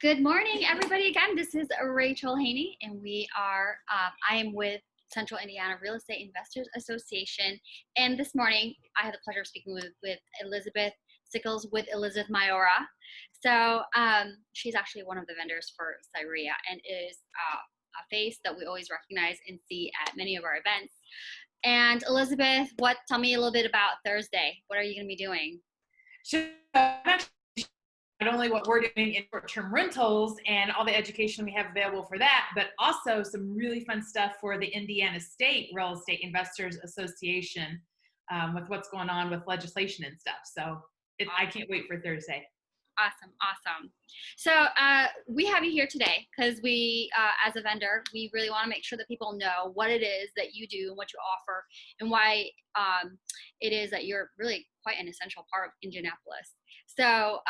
Good morning, everybody. Again, this is Rachel Haney, and I am with Central Indiana Real Estate Investors Association. And this morning, I had the pleasure of speaking with Elizabeth Sickles with Elizabeth Maora. She's actually one of the vendors for Cireia and is a face that we always recognize and see at many of our events. And Elizabeth, tell me a little bit about Thursday. What are you going to be doing? Sure. Not only what we're doing in short-term rentals and all the education we have available for that, but also some really fun stuff for the Indiana State Real Estate Investors Association with what's going on with legislation and stuff. So I can't wait for Thursday. Awesome. So we have you here today because we, as a vendor, we really want to make sure that people know what it is that you do and what you offer and why it is that you're really quite an essential part of Indianapolis. So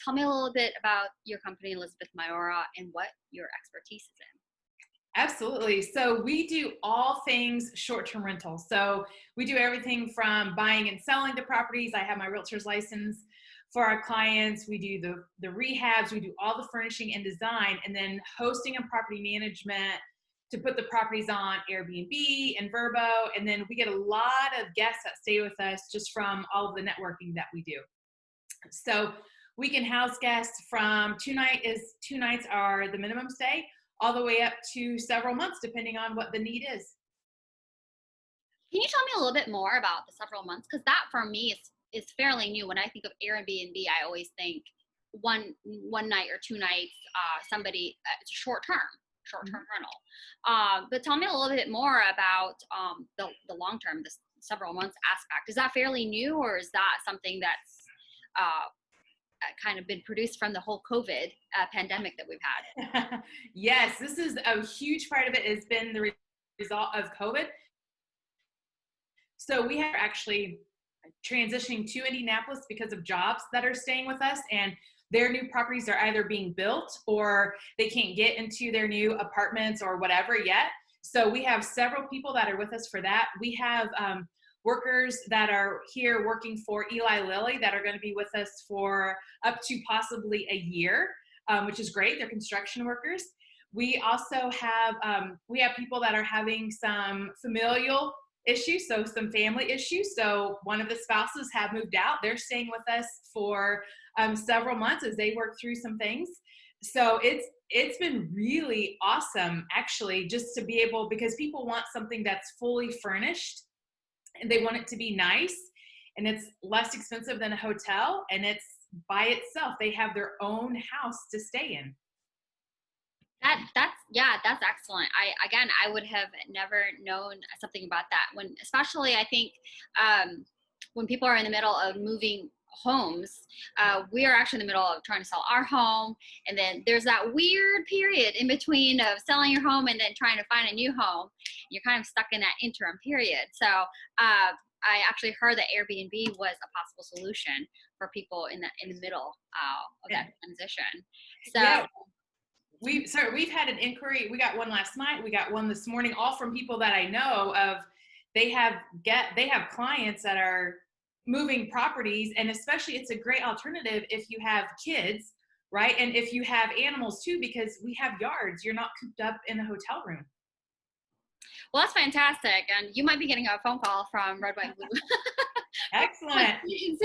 tell me a little bit about your company, Elizabeth Maora, and what your expertise is in. Absolutely. So we do all things short-term rental. So we do everything from buying and selling the properties. I have my realtor's license for our clients. We do the rehabs. We do all the furnishing and design, and then hosting and property management to put the properties on Airbnb and Vrbo. And then we get a lot of guests that stay with us just from all of the networking that we do. So we can house guests from two nights are the minimum stay, all the way up to several months, depending on what the need is. Can you tell me a little bit more about the several months? Because that for me is fairly new. When I think of Airbnb, I always think one night or 2 nights, it's a short-term rental. But tell me a little bit more about the long-term, the several months aspect. Is that fairly new, or is that something that's kind of been produced from the whole COVID pandemic that we've had? Yes, this is a huge part of it has been the result of COVID. So we are actually transitioning to Indianapolis because of jobs that are staying with us, and their new properties are either being built or they can't get into their new apartments or whatever yet. So we have several people that are with us for that. We have workers that are here working for Eli Lilly that are going to be with us for up to possibly a year, which is great. They're construction workers. We also have people that are having some familial issues, so some family issues. So one of the spouses have moved out. They're staying with us for several months as they work through some things. So it's been really awesome, actually, just to be able, because people want something that's fully furnished and they want it to be nice, and it's less expensive than a hotel, and it's by itself. They have their own house to stay in. That's excellent. I would have never known something about that. Especially I think when people are in the middle of moving homes, we are actually in the middle of trying to sell our home, and then there's that weird period in between of selling your home and then trying to find a new home. You're kind of stuck in that interim period. So I actually heard that Airbnb was a possible solution for people in the middle of that transition. So. Yeah. We've had an inquiry. We got one last night. We got one this morning, all from people that I know of. They have clients that are moving properties, and especially it's a great alternative if you have kids, right? And if you have animals too, because we have yards. You're not cooped up in a hotel room. Well, that's fantastic. And you might be getting a phone call from Red, White, Blue. Excellent. Is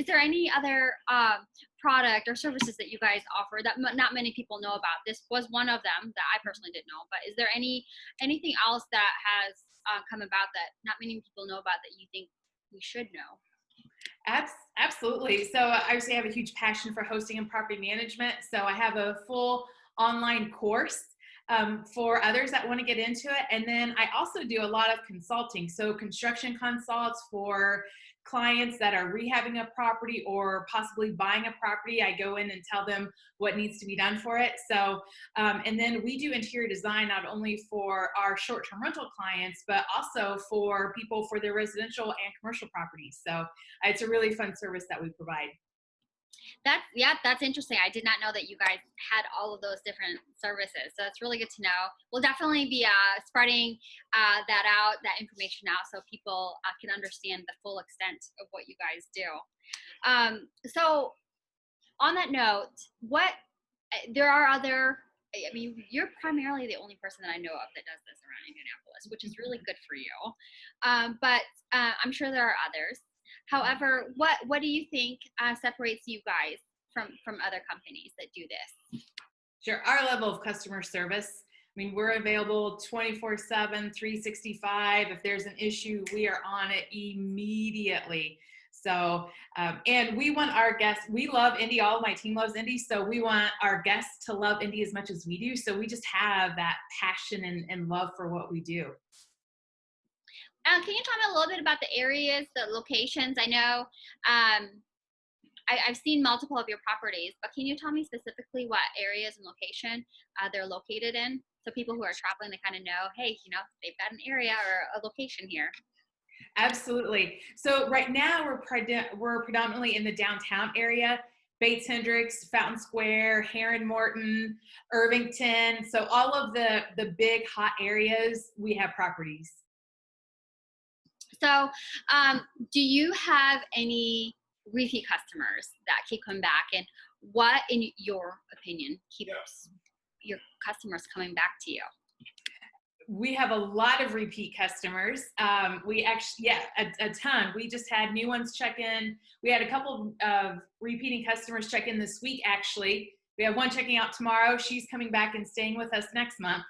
there any other product or services that you guys offer that not many people know about? This was one of them that I personally didn't know, but is there anything else that has come about that not many people know about that you think we should know? Absolutely. So obviously I have a huge passion for hosting and property management. So I have a full online course for others that want to get into it. And then I also do a lot of consulting. So construction consults for clients that are rehabbing a property or possibly buying a property. I go in and tell them what needs to be done for it. So, and then we do interior design not only for our short-term rental clients, but also for people for their residential and commercial properties. So it's a really fun service that we provide. That's interesting. I did not know that you guys had all of those different services. So it's really good to know. We'll definitely be spreading that information out so people can understand the full extent of what you guys do. So on that note, there are other, I mean, you're primarily the only person that I know of that does this around Indianapolis, which is really good for you. But I'm sure there are others. However, what do you think separates you guys from other companies that do this? Sure. Our level of customer service, I mean, we're available 24/7, 365. If there's an issue, we are on it immediately. So, and we want our guests, we love Indy, all of my team loves Indy, so we want our guests to love Indy as much as we do. So we just have that passion and love for what we do. Can you tell me a little bit about the areas, the locations? I know I've seen multiple of your properties, but can you tell me specifically what areas and location they're located in? So people who are traveling, they kind of know, hey, they've got an area or a location here. Absolutely. So right now we're predominantly in the downtown area, Bates Hendricks, Fountain Square, Heron Morton, Irvington. So all of the big hot areas, we have properties. So do you have any repeat customers that keep coming back, and what, in your opinion, keeps your customers coming back to you? We have a lot of repeat customers. We actually, a ton. We just had new ones check in. We had a couple of repeating customers check in this week, actually. We have one checking out tomorrow. She's coming back and staying with us next month.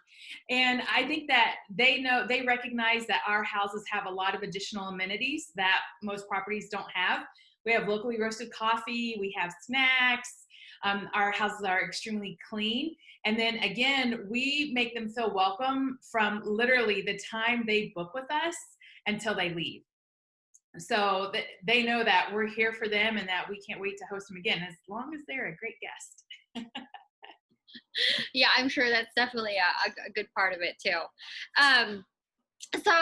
And I think that they recognize that our houses have a lot of additional amenities that most properties don't have. We have locally roasted coffee. We have snacks. Our houses are extremely clean. And then again, we make them feel welcome from literally the time they book with us until they leave. So that they know that we're here for them and that we can't wait to host them again, as long as they're a great guest. Yeah, I'm sure that's definitely a good part of it too. So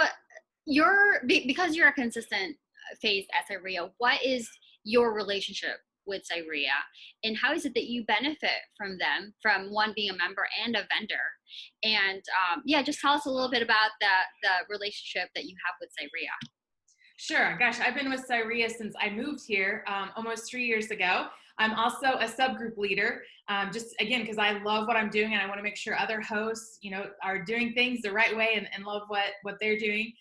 because you're a consistent face at Cireia, what is your relationship with Cireia, and how is it that you benefit from them, from one being a member and a vendor? And just tell us a little bit about the relationship that you have with Cireia. Sure. Gosh, I've been with Cireia since I moved here almost 3 years ago. I'm also a subgroup leader, just again, because I love what I'm doing and I want to make sure other hosts, are doing things the right way and love what they're doing.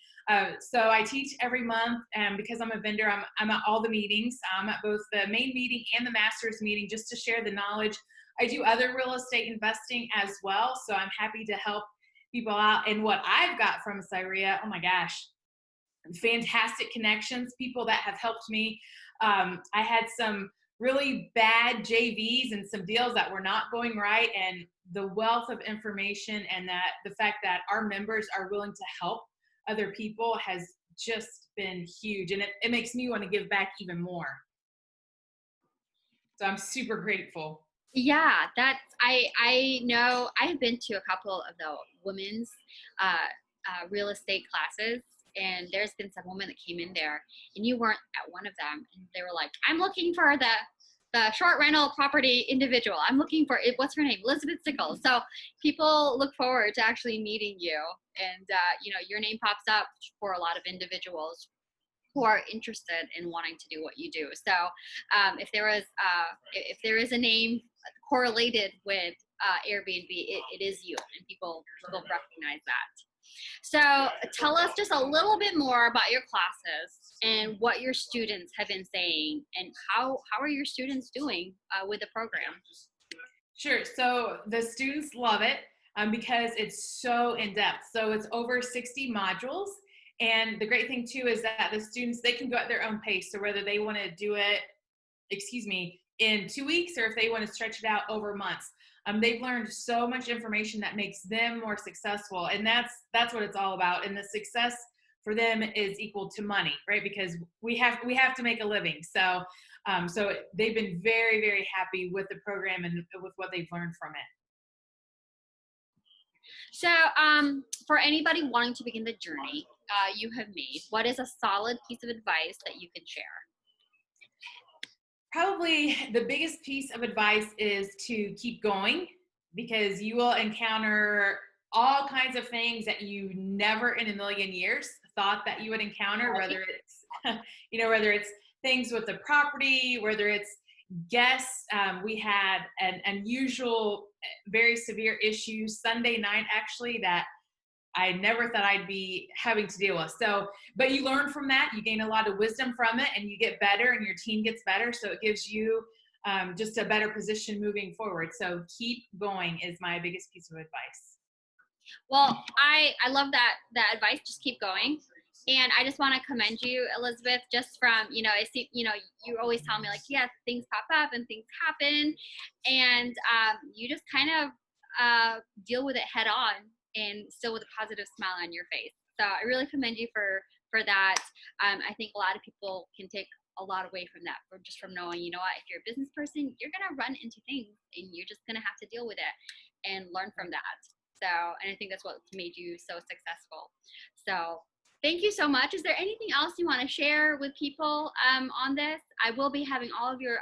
So I teach every month, and because I'm a vendor, I'm at all the meetings. I'm at both the main meeting and the master's meeting just to share the knowledge. I do other real estate investing as well, so I'm happy to help people out. And what I've got from Cireia, oh my gosh, fantastic connections, people that have helped me. I had some really bad JVs and some deals that were not going right, and the wealth of information and the fact that our members are willing to help other people has just been huge, and it makes me want to give back even more. So I'm super grateful. Yeah, I know I've been to a couple of the women's real estate classes, and there's been some women that came in there, and you weren't at one of them, and they were like, I'm looking for the short rental property individual. I'm looking for it. What's her name? Elizabeth Sickles. So people look forward to actually meeting you, and your name pops up for a lot of individuals who are interested in wanting to do what you do. So if there is a name correlated with Airbnb, it is you, and people recognize that. So tell us just a little bit more about your classes and what your students have been saying, and how are your students doing with the program? Sure. So the students love it because it's so in-depth. So it's over 60 modules. And the great thing too is that the students, they can go at their own pace. So whether they want to do it, in 2 weeks, or if they want to stretch it out over months. They've learned so much information that makes them more successful, and that's what it's all about. And the success for them is equal to money, right? Because we have to make a living. So they've been very, very happy with the program and with what they've learned from it. So for anybody wanting to begin the journey you have made, what is a solid piece of advice that you can share? Probably the biggest piece of advice is to keep going, because you will encounter all kinds of things that you never in a million years thought that you would encounter, whether it's, whether it's things with the property, whether it's guests. We had an unusual, very severe issue Sunday night, actually, that I never thought I'd be having to deal with. So, but you learn from that, you gain a lot of wisdom from it, and you get better, and your team gets better. So it gives you just a better position moving forward. So keep going is my biggest piece of advice. Well, I love that advice. Just keep going. And I just want to commend you, Elizabeth, just from, I see, you always tell me like, yeah, things pop up and things happen. And you just kind of deal with it head on and still with a positive smile on your face. So I really commend you for that. I think a lot of people can take a lot away from that, from knowing, what, if you're a business person, you're going to run into things and you're just going to have to deal with it and learn from that. So, and I think that's what made you so successful. So thank you so much. Is there anything else you want to share with people on this? I will be having all of your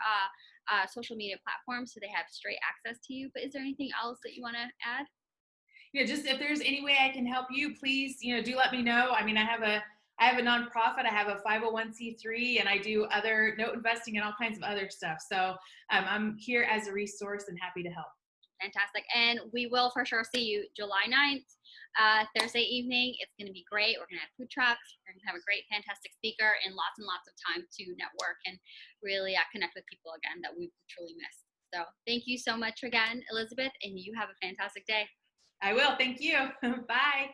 social media platforms so they have straight access to you, but is there anything else that you want to add? Yeah, just if there's any way I can help you, please, do let me know. I mean, I have a nonprofit, I have a 501c3, and I do other note investing and all kinds of other stuff. So I'm here as a resource and happy to help. Fantastic. And we will for sure see you July 9th, Thursday evening. It's going to be great. We're going to have food trucks. We're going to have a great, fantastic speaker and lots of time to network and really connect with people again that we've truly missed. So thank you so much again, Elizabeth, and you have a fantastic day. I will. Thank you. Bye.